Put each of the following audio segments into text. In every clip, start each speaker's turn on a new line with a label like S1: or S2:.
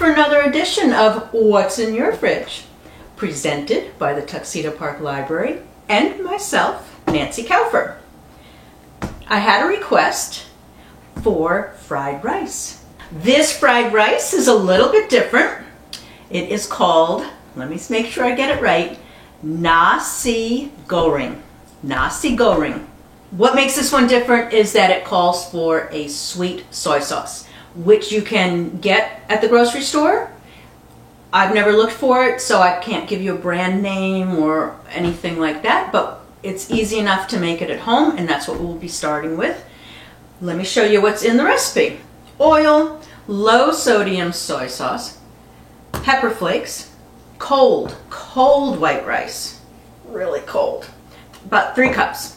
S1: for another edition of What's in Your Fridge, presented by the Tuxedo Park Library and myself, Nancy Kaufer. I had a request for fried rice. This fried rice is a little bit different. It is called, let me make sure I get it right, nasi goreng. Nasi goreng. What makes this one different is that it calls for a sweet soy sauce, which you can get at the grocery store. I've never looked for it, so I can't give you a brand name or anything like that, but it's easy enough to make it at home, and that's what we'll be starting with. Let me show you what's in the recipe. Oil, low sodium soy sauce, pepper flakes, cold white rice, really cold, about 3 cups.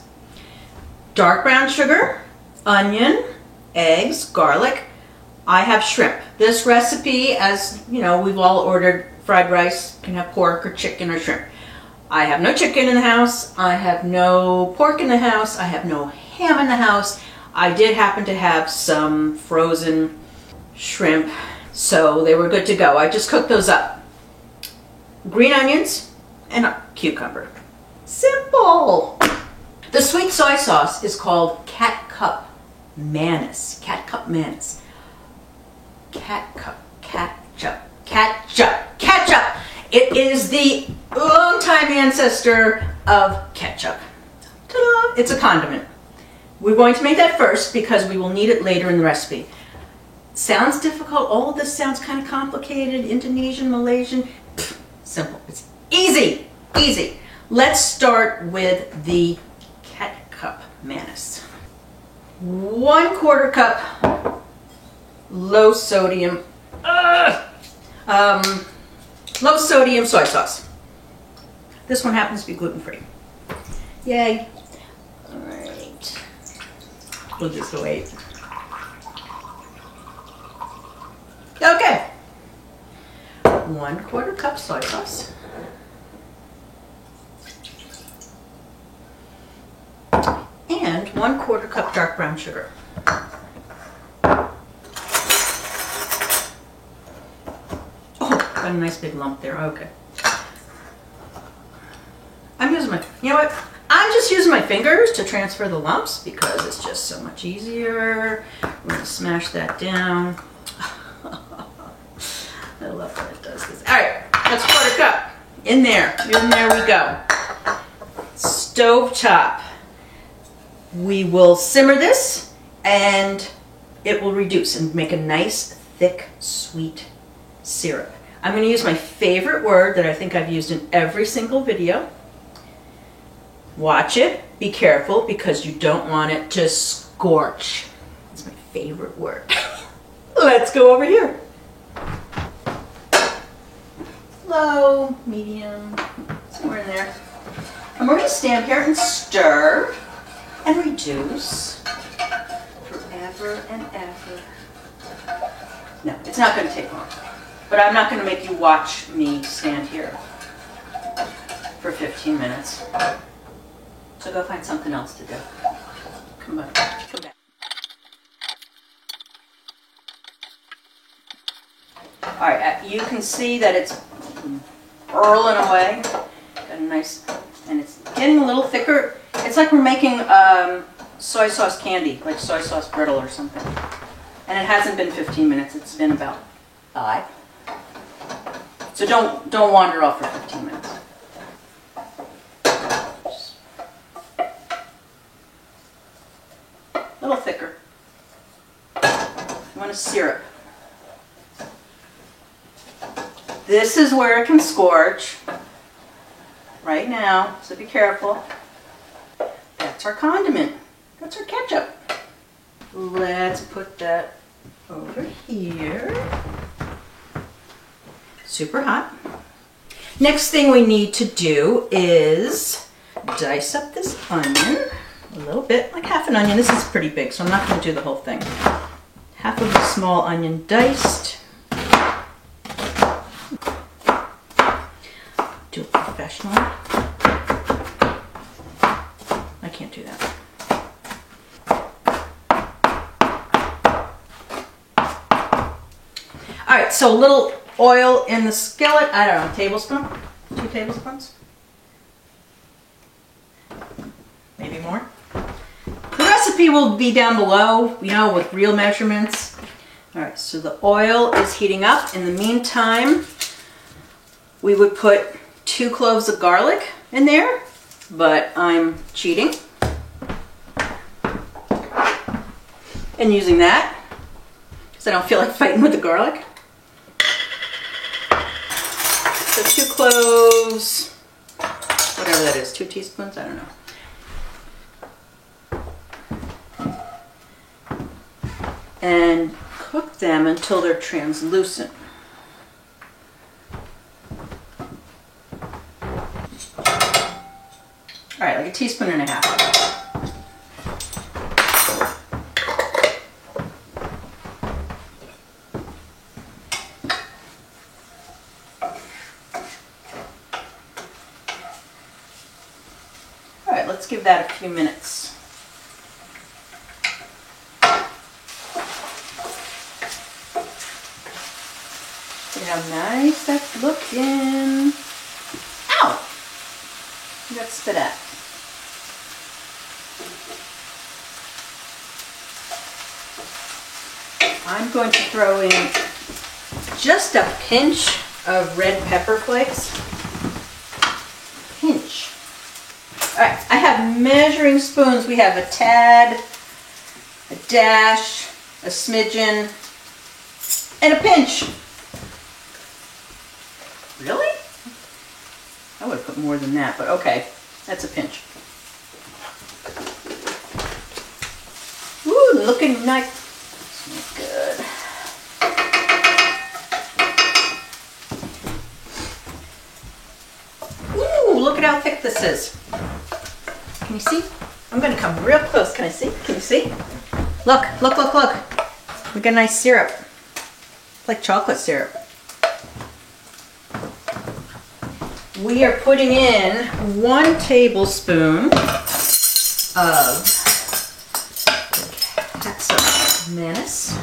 S1: Dark brown sugar, onion, eggs, garlic. I have shrimp. This recipe, as you know, we've all ordered fried rice, can have pork or chicken or shrimp. I have no chicken in the house, I have no pork in the house, I have no ham in the house. I did happen to have some frozen shrimp, so they were good to go. I just cooked those up. Green onions and a cucumber. Simple! The sweet soy sauce is called Catcup Manus. Catcup Manus. Catcup. Ketchup. It is the longtime ancestor of ketchup. Ta-da! It's a condiment. We're going to make that first because we will need it later in the recipe. Sounds difficult. All of this sounds kind of complicated. Indonesian, Malaysian. Pfft, simple. It's easy. Easy. Let's start with the Catcup Manus. 1/4 cup low sodium soy sauce. This one happens to be gluten-free. Yay. All right. We'll just wait. Okay. 1/4 cup soy sauce. And 1/4 cup dark brown sugar. Oh, got a nice big lump there. Okay. I'm using my, you know what? I'm just using my fingers to transfer the lumps because it's just so much easier. We're gonna smash that down. I love when it does this. All right, that's 1/4 cup. In there we go. Stove top. We will simmer this and it will reduce and make a nice, thick, sweet syrup. I'm going to use my favorite word that I think I've used in every single video. Watch it. Be careful because you don't want it to scorch. It's my favorite word. Let's go over here. Low, medium, somewhere in there. And we're going to stand here and stir and reduce forever and ever. No, it's not going to take long. But I'm not going to make you watch me stand here for 15 minutes. So go find something else to do. Come on, come back. All right, you can see that it's burling away. Got a nice, and it's getting a little thicker. It's like we're making soy sauce candy, like soy sauce brittle or something. And it hasn't been 15 minutes, it's been about 5. So don't wander off for 15 minutes. Just a little thicker. You want a syrup. This is where it can scorch. Right now, so be careful. That's our condiment. That's our ketchup. Let's put that over here. Super hot. Next thing we need to do is dice up this onion a little bit, like half an onion. This is pretty big, so I'm not going to do the whole thing. Half of a small onion diced. Do it professionally. I can't do that. All right, so a little oil in the skillet. I don't know, tablespoon? 2 tablespoons? Maybe more. The recipe will be down below, you know, with real measurements. All right, so the oil is heating up. In the meantime, we would put 2 cloves of garlic in there, but I'm cheating and using that because I don't feel like fighting with the garlic. So 2 cloves, whatever that is, 2 teaspoons, I don't know. And cook them until they're translucent. All right, like 1.5 teaspoons. All right, let's give that a few minutes. See how nice that's looking. Ow! You got spit at. I'm going to throw in just a pinch of red pepper flakes. Pinch. All right, I have measuring spoons. We have a tad, a dash, a smidgen, and a pinch. Really? I would have put more than that, but okay, that's a pinch. Ooh, looking nice. Smells good. Ooh, look at how thick this is. Can you see? I'm going to come real close. Can I see? Can you see? Look, look, look, look. We got a nice syrup. It's like chocolate syrup. We are putting in 1 tablespoon of catsup manis,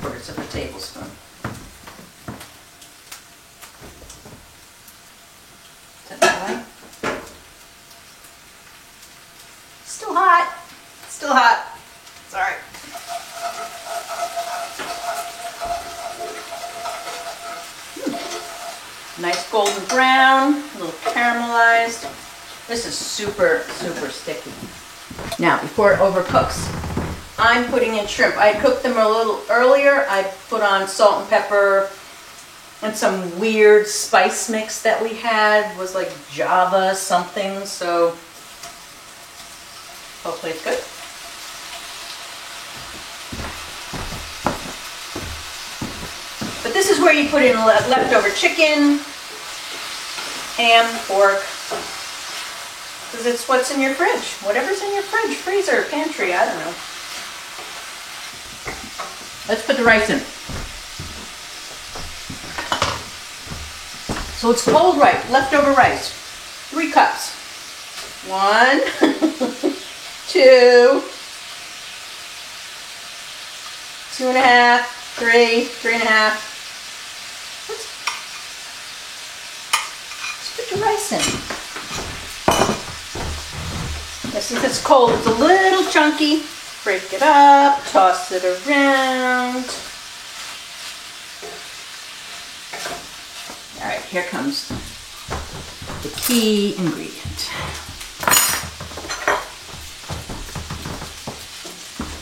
S1: 1/4 tablespoon. Is that that way? Still hot. Still hot. Sorry. Nice golden brown, a little caramelized. This is super, super sticky. Now, before it overcooks, I'm putting in shrimp. I cooked them a little earlier. I put on salt and pepper and some weird spice mix that we had. It was like Java something, so hopefully it's good. But this is where you put in leftover chicken, ham, pork, because it's what's in your fridge. Whatever's in your fridge, freezer, pantry, I don't know. Let's put the rice in. So it's cold rice, leftover rice. 3 cups. 1, 2, 2.5, 3, 3.5. Let's put the rice in. Now, since it's cold, it's a little chunky. Break it up, toss it around. All right, here comes the key ingredient.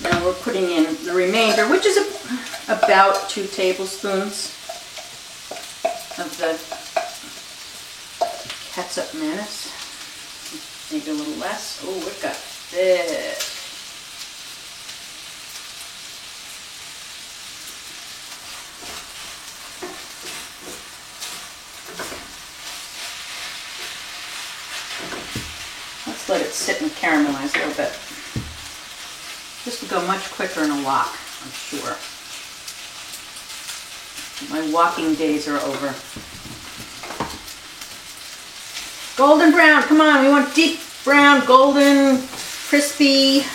S1: Now we're putting in the remainder, which is about 2 tablespoons of the catsup manis. Maybe a little less. Oh, it got thick. Let's let it sit and caramelize a little bit. This will go much quicker in a wok, I'm sure. My wokking days are over. Golden brown, come on, we want deep brown, golden, crispy.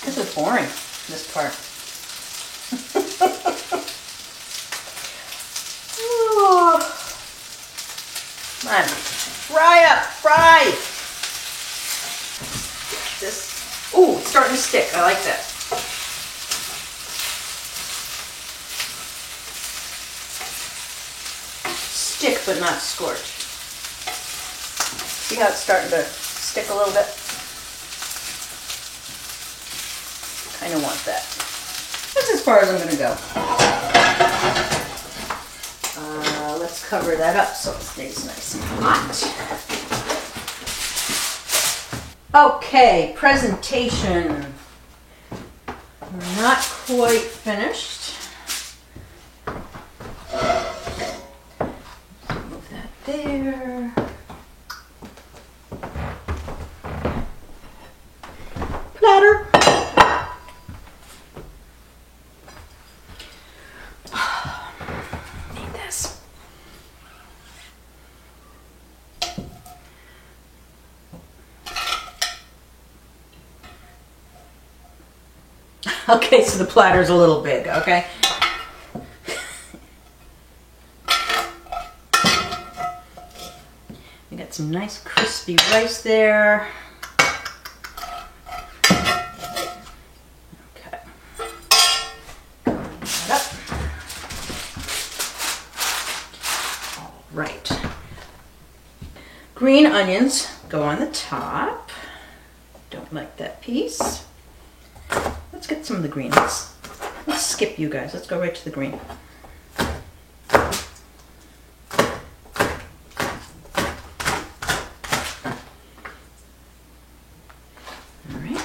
S1: This is boring, this part. This, ooh, it's starting to stick. I like that. Stick but not scorch. See how it's starting to stick a little bit? Kind of want that. That's as far as I'm going to go. Let's cover that up so it stays nice and hot. Okay, presentation. Not quite finished. Move that there. Platter. Need this. Okay, so the platter's a little big, okay? We got some nice crispy rice there. Okay. Cover that up. All right. Green onions go on the top. Don't like that piece. Let's get some of the green. Let's skip you guys. Let's go right to the green. All right.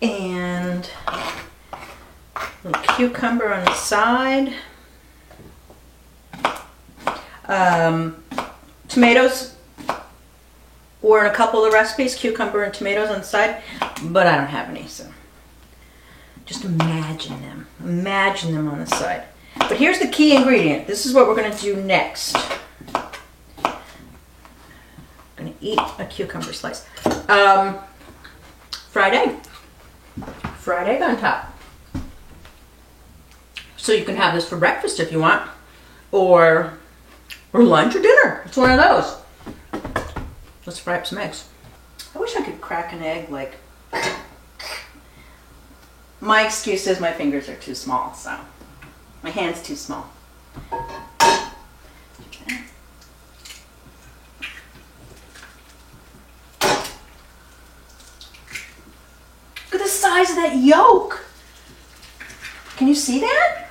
S1: And a little cucumber on the side. Tomatoes, or in a couple of the recipes, cucumber and tomatoes on the side, but I don't have any, so. Just imagine them. Imagine them on the side. But here's the key ingredient. This is what we're going to do next. I'm going to eat a cucumber slice. Fried egg. Fried egg on top. So you can have this for breakfast if you want. Or lunch or dinner. It's one of those. Let's fry up some eggs. I wish I could crack an egg like... My excuse is my fingers are too small, so my hand's too small. Okay. Look at the size of that yolk. Can you see that?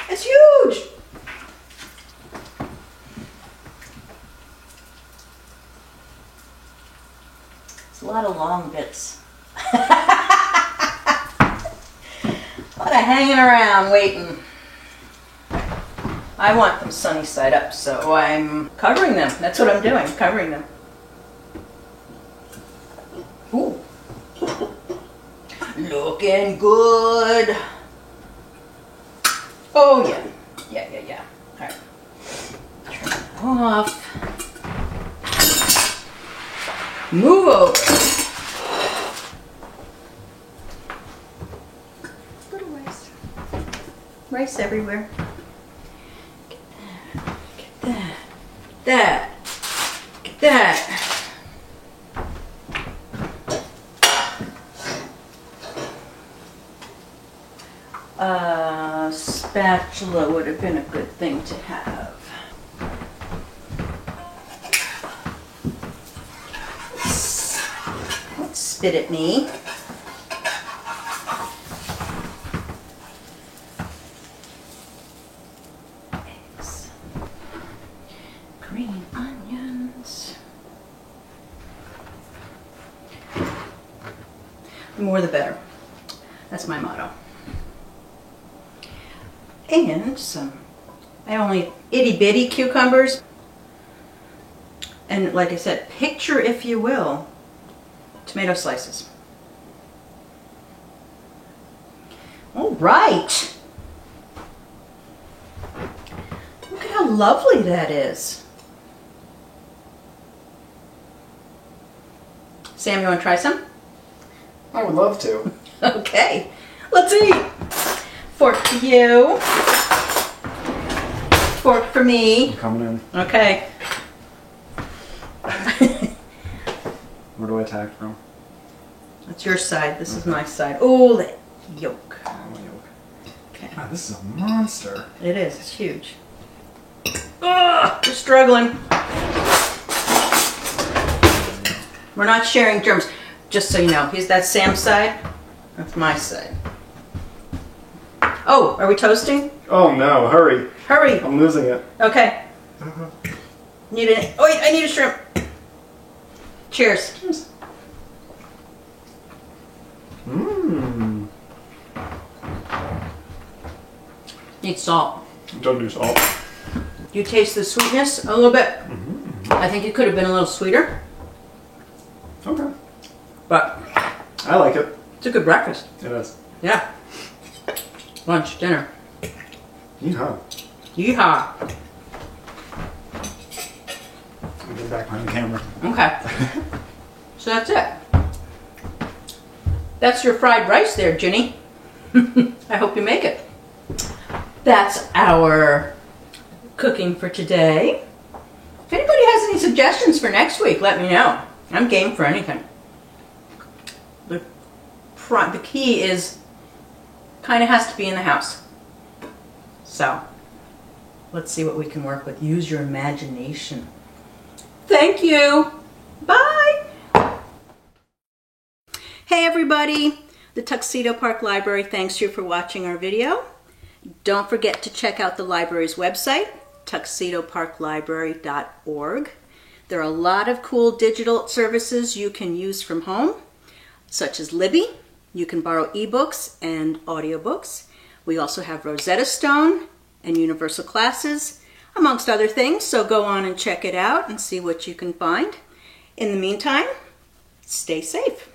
S1: It's huge. It's a lot of long bits. A lot of hanging around waiting. I want them sunny side up, so I'm covering them. That's what I'm doing, covering them. Ooh. Looking good. Oh yeah. Yeah. All right. Turn it off. Move over. Rice everywhere. Get that. Get that. Spatula would have been a good thing to have. Don't spit at me. Green onions. The more the better. That's my motto. And some, I only itty bitty cucumbers. And like I said, picture, if you will, tomato slices. All right. Look at how lovely that is. Sam, you want to try some?
S2: I would love to.
S1: Okay, let's eat. Fork for you. Fork for me.
S2: I'm coming in.
S1: Okay.
S2: Where do I attack from?
S1: That's your side. This is my side. Oh, the yolk. Okay.
S2: Wow, this is a monster.
S1: It is. It's huge. Ugh, we're struggling. We're not sharing germs. Just so you know, that's Sam's side. That's my side. Oh, are we toasting?
S2: Oh no, hurry.
S1: Hurry.
S2: I'm losing it.
S1: Okay. Need it. Oh, wait, I need a shrimp. Cheers.
S2: Cheers. Mmm.
S1: Need salt.
S2: Don't do salt.
S1: You taste the sweetness a little bit. I think it could have been a little sweeter,
S2: Okay.
S1: but
S2: I like it.
S1: it's a good breakfast.
S2: It is.
S1: Yeah. Lunch, dinner.
S2: Yeehaw.
S1: Yeehaw.
S2: I'll get back behind the camera.
S1: Okay. So that's it. That's your fried rice there, Ginny. I hope you make it. That's our cooking for today. If anybody has any suggestions for next week, let me know. I'm game for anything. The key is kind of has to be in the house. So let's see what we can work with. Use your imagination. Thank you. Bye. Hey everybody. The Tuxedo Park Library thanks you for watching our video. Don't forget to check out the library's website, tuxedoparklibrary.org. There are a lot of cool digital services you can use from home, such as Libby. You can borrow ebooks and audiobooks. We also have Rosetta Stone and Universal Classes, amongst other things, so go on and check it out and see what you can find. In the meantime, stay safe.